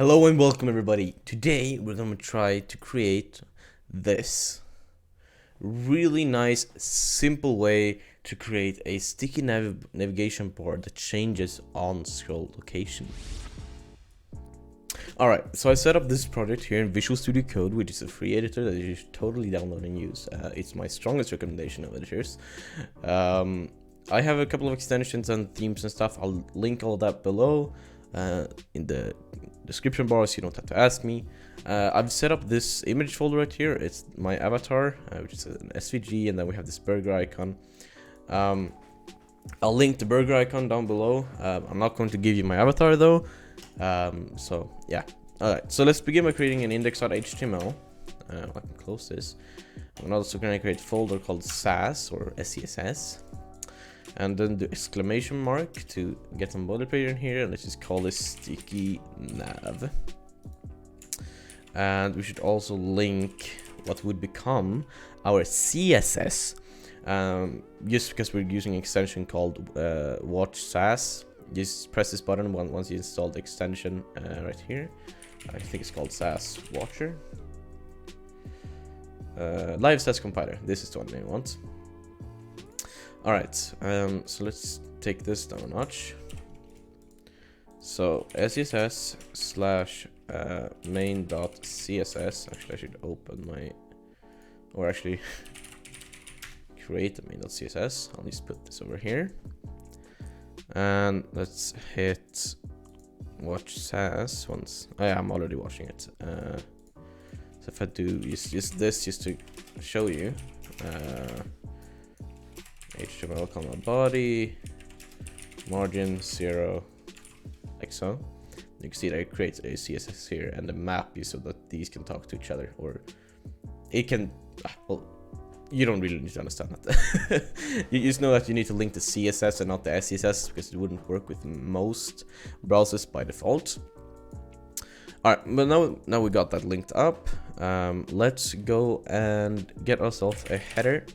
Hello and welcome everybody. Today we're going to try to create this really nice simple way to create a sticky navigation bar that changes on scroll location. Alright, so I set up this project here in Visual Studio Code, which is a free editor that you should totally download and use. It's my strongest recommendation of editors. I have a couple of extensions and themes and stuff. I'll link all of that below in the description bar, so you don't have to ask me. I've set up this image folder right here. It's my avatar, which is an SVG, and then we have this burger icon. I'll link the burger icon down below. I'm not going to give you my avatar though. So yeah. Alright, so let's begin by creating an index.html. I can close this. I'm also going to create a folder called SAS or SCSS. And then the exclamation mark to get some boilerplate in here. Let's just call this sticky nav. And we should also link what would become our CSS. Just because we're using an extension called watch SAS. Just press this button once you install the extension right here. I think it's called SAS Watcher. Live SAS compiler. This is the one I want. Alright, so let's take this down a notch. So SCSS slash main.css. Actually, I should open my, or actually create the main.css. I'll just put this over here. And let's hit watch SAS once. Oh yeah, I'm already watching it. So if I do just this just to show you. HTML, body, margin 0, like so. You can see that it creates a CSS here, and the map is so that these can talk to each other, or it can. Well, you don't really need to understand that. You just know that you need to link the CSS and not the SCSS because it wouldn't work with most browsers by default. All right, but now we got that linked up. Let's go and get ourselves a header.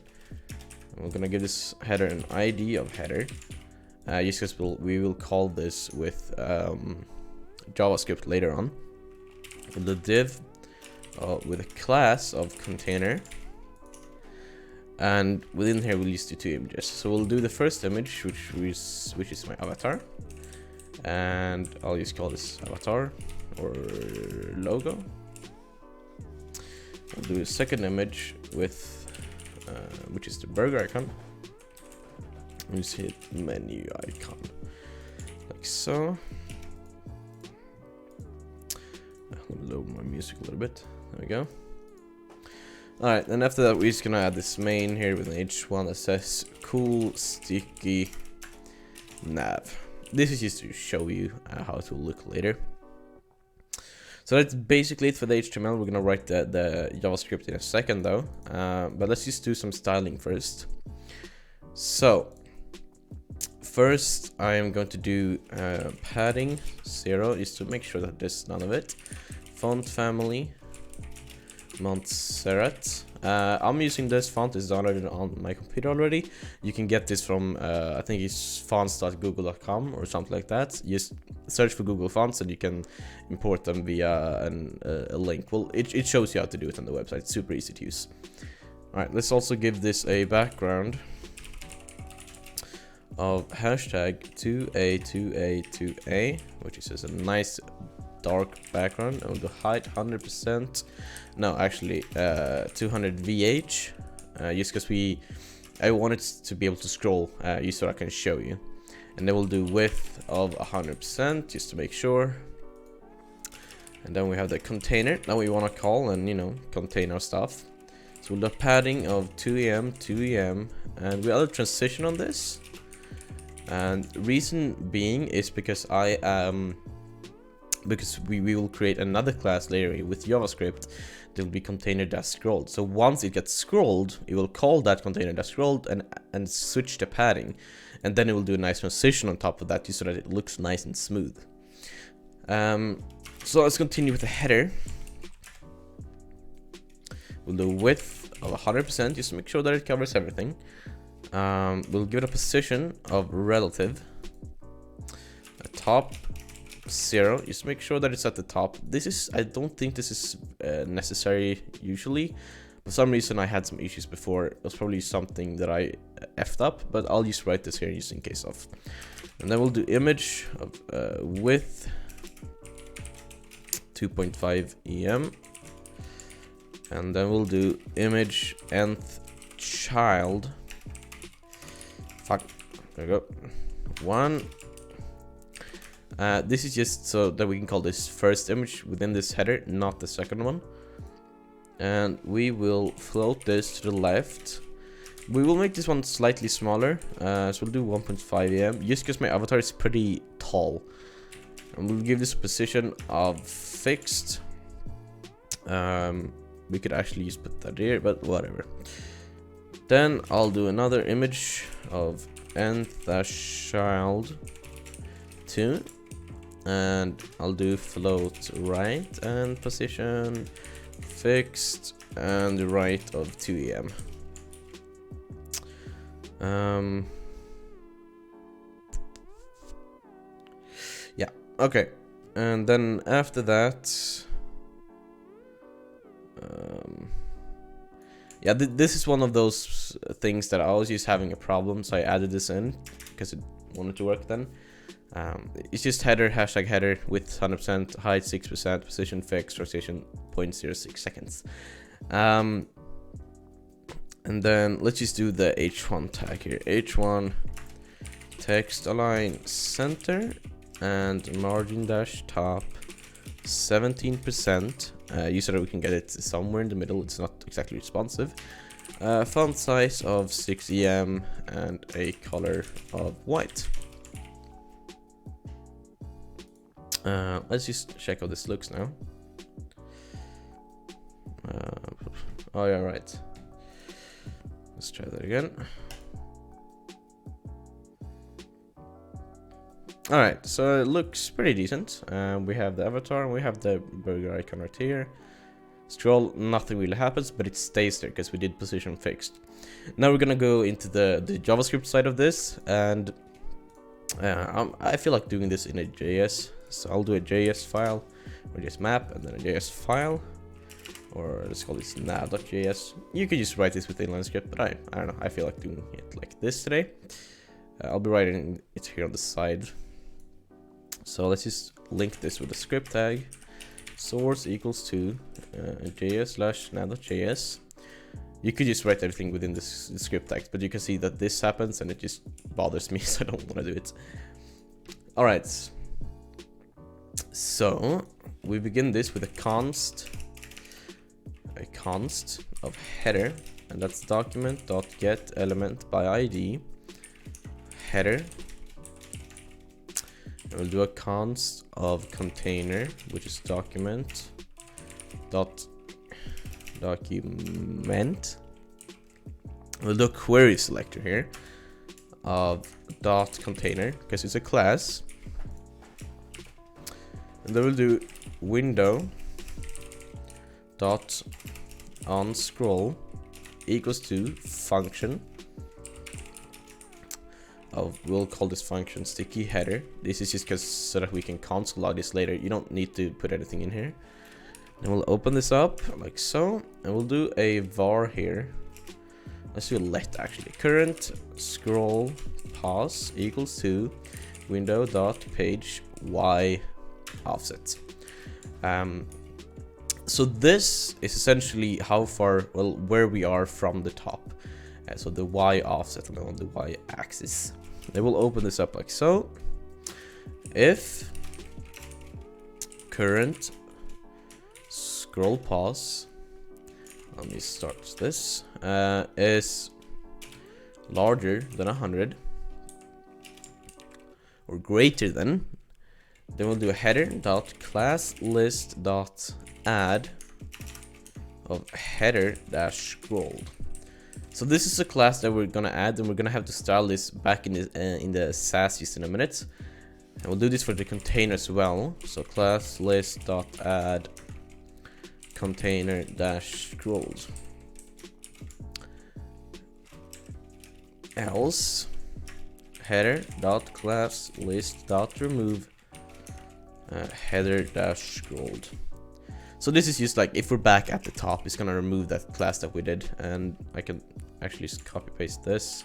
We're gonna give this header an ID of header, just because we will call this with JavaScript later on. The div with a class of container, and within here we'll use the two images. So we'll do the first image, which is my avatar, and I'll just call this avatar or logo. I'll do a second image with which is the burger icon. Let's hit menu icon like so. Let me lower my music a little bit. There we go. Alright, and after that we're just gonna add this main here with an H1 that says cool sticky nav. This is just to show you how it will look later. So that's basically it for the HTML. We're gonna write the JavaScript in a second though, but let's just do some styling first. So first I am going to do padding 0 just to make sure that there's none of it. Font family Montserrat. I'm using this font, is downloaded on my computer already. You can get this from I think it's fonts.google.com or something like that. Just search for Google Fonts and you can import them via a link. Well, it shows you how to do it on the website. It's super easy to use. Alright, let's also give this a background of hashtag 2a2a2a, which is just a nice dark background. And the height 100%. No, actually 200 VH, just because I want it to be able to scroll, just so I can show you. And then we'll do width of 100% just to make sure. And then we have the container that we want to call and contain our stuff. So we'll do padding of 2em, and we add a transition on this. And reason being is because because we will create another class later with JavaScript. There will be container-scrolled. So once it gets scrolled, it will call that container-scrolled and switch to padding, and then it will do a nice transition on top of that just so that it looks nice and smooth. So let's continue with the header. We'll do width of 100% just to make sure that it covers everything. We'll give it a position of relative, a top 0. Just make sure that it's at the top. I don't think this is necessary usually. For some reason I had some issues before. It was probably something that I effed up, but I'll just write this here just in case of. And then we'll do image of width 2.5 EM. And then we'll do image nth child. Fuck. There we go. 1. This is just so that we can call this first image within this header, not the second one. And we will float this to the left. We will make this one slightly smaller. So we'll do 1.5 EM, just because my avatar is pretty tall. And we'll give this a position of fixed. We could actually just put that here, but whatever. Then I'll do another image of nth-child 2. And I'll do float right and position fixed and the right of 2 EM. Yeah, okay. And then after that, yeah, this is one of those things that I was just having a problem, so I added this in because it wanted to work then. It's just header, hashtag header, width 100%, height 6%, position fixed, rotation 0.06 seconds. And then let's just do the h1 tag here. h1 text align center and margin dash top 17%. So that we can get it somewhere in the middle. It's not exactly responsive. Font size of 6 EM and a color of white. Let's just check how this looks now. Oh yeah, right. Let's try that again. Alright, so it looks pretty decent. We have the avatar and we have the burger icon right here. Scroll, nothing really happens, but it stays there because we did position fixed. Now we're gonna go into the JavaScript side of this, and I feel like doing this in a JS. So I'll do a JS file, or JS map, and then a JS file, or let's call this nav.js. You could just write this with inline script, but I don't know, I feel like doing it like this today. I'll be writing it here on the side. So let's just link this with a script tag. Source equals to js/nav.js. You could just write everything within this script text, but you can see that this happens and it just bothers me, so I don't want to do it. Alright. So we begin this with a const of header, and that's document.get element by ID header. And we'll do a const of container, which is document document. We'll do a query selector here of dot container because it's a class. And then we'll do window dot on scroll equals to function of, we'll call this function sticky header. This is just because so that we can console log this later. You don't need to put anything in here. Then we'll open this up like so, and we'll do a var here. Let's do a let actually. Current scroll pause equals to window dot page y offset. So this is essentially how far, well, where we are from the top. So the y offset on the y axis. Then we'll open this up like so. If current scroll pause, let me start this, is larger than 100 or greater than, then we'll do a header dot class list dot add of header dash scroll. So this is a class that we're gonna add, and we're gonna have to style this back in the Sass just in a minute. And we'll do this for the container as well. So class list dot add container dash scrolls. Else header dot class list dot remove header dash scrolled. So this is just like if we're back at the top, it's gonna remove that class that we did, and I can actually just copy paste this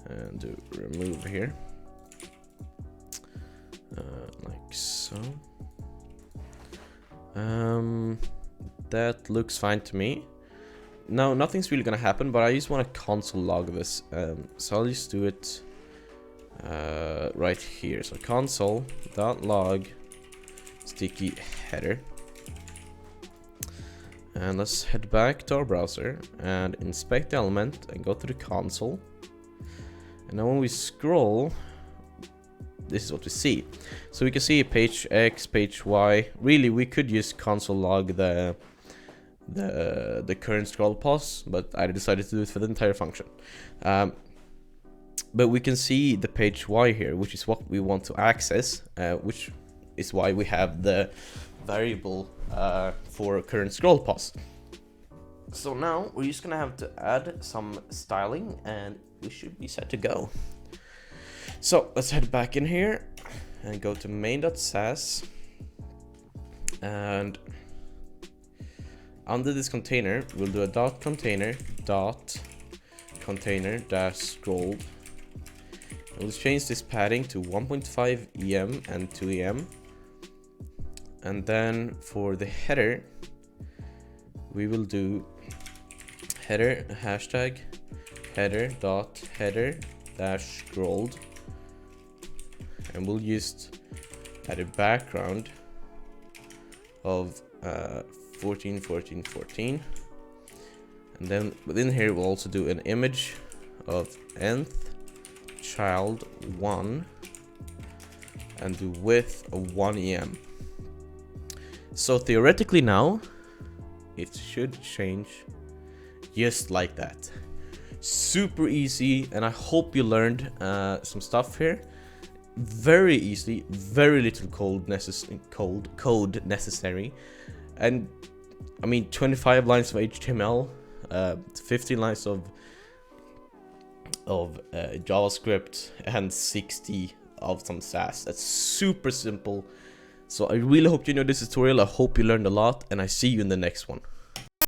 and do remove here, like so. That looks fine to me. Now nothing's really gonna happen, but I just want to console log this, so I'll just do it right here. So console.log sticky header, and let's head back to our browser and inspect the element and go to the console. And now when we scroll, this is what we see. So we can see page X, page Y. Really, we could just console log the current scroll pause, but I decided to do it for the entire function. But we can see the page Y here, which is what we want to access, which is why we have the variable for current scroll pause. So now we're just gonna have to add some styling, and we should be set to go. So let's head back in here and go to main.sass, and under this container we'll do a .container dash scrolled. We'll change this padding to 1.5 em and 2 em, and then for the header we will do header hashtag header dash scrolled, and we'll just add a background of 14, 14, 14, and then within here we'll also do an image of nth child 1 and do width of 1 em. So theoretically now it should change just like that. Super easy, and I hope you learned some stuff here. Very easily, very little code necessary, and I mean 25 lines of HTML, 15 lines of JavaScript, and 60 of some Sass. That's super simple. So I really hope you enjoyed this tutorial. I hope you learned a lot, and I see you in the next one.